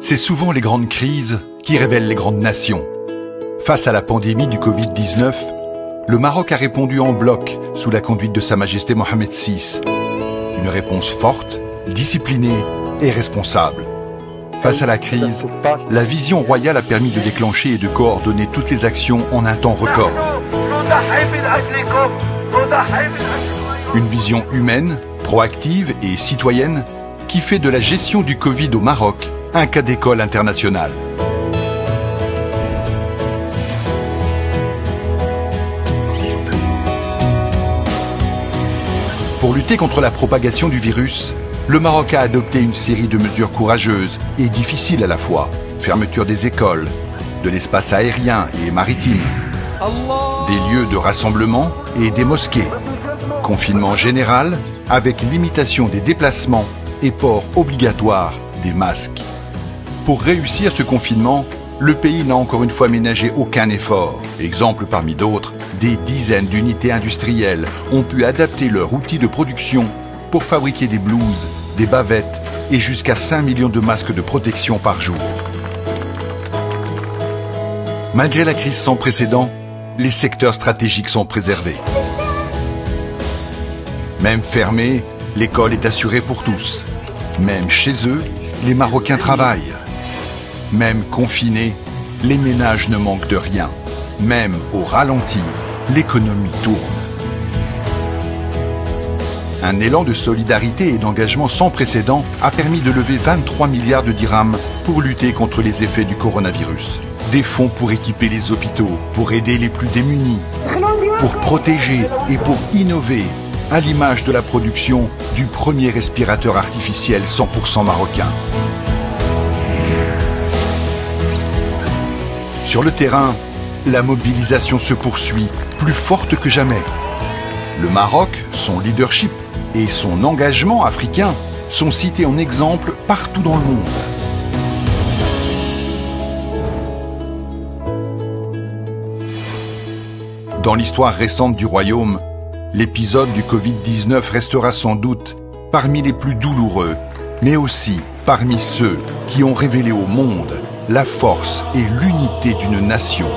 C'est souvent les grandes crises qui révèlent les grandes nations. Face à la pandémie du Covid-19, le Maroc a répondu en bloc sous la conduite de Sa Majesté Mohamed VI. Une réponse forte, disciplinée et responsable. Face à la crise, la vision royale a permis de déclencher et de coordonner toutes les actions en un temps record. Une vision humaine, proactive et citoyenne qui fait de la gestion du Covid au Maroc un cas d'école international. Pour lutter contre la propagation du virus, le Maroc a adopté une série de mesures courageuses et difficiles à la fois. Fermeture des écoles, de l'espace aérien et maritime, des lieux de rassemblement et des mosquées. Confinement général avec limitation des déplacements et port obligatoire des masques. Pour réussir ce confinement, le pays n'a encore une fois ménagé aucun effort. Exemple parmi d'autres, des dizaines d'unités industrielles ont pu adapter leurs outils de production pour fabriquer des blouses, des bavettes et jusqu'à 5 millions de masques de protection par jour. Malgré la crise sans précédent, les secteurs stratégiques sont préservés. Même fermée, l'école est assurée pour tous. Même chez eux, les Marocains travaillent. Même confinés, les ménages ne manquent de rien. Même au ralenti, l'économie tourne. Un élan de solidarité et d'engagement sans précédent a permis de lever 23 milliards de dirhams pour lutter contre les effets du coronavirus. Des fonds pour équiper les hôpitaux, pour aider les plus démunis, pour protéger et pour innover, à l'image de la production du premier respirateur artificiel 100% marocain. Sur le terrain, la mobilisation se poursuit, plus forte que jamais. Le Maroc, son leadership et son engagement africain sont cités en exemple partout dans le monde. Dans l'histoire récente du royaume, l'épisode du Covid-19 restera sans doute parmi les plus douloureux, mais aussi parmi ceux qui ont révélé au monde la force et l'unité d'une nation.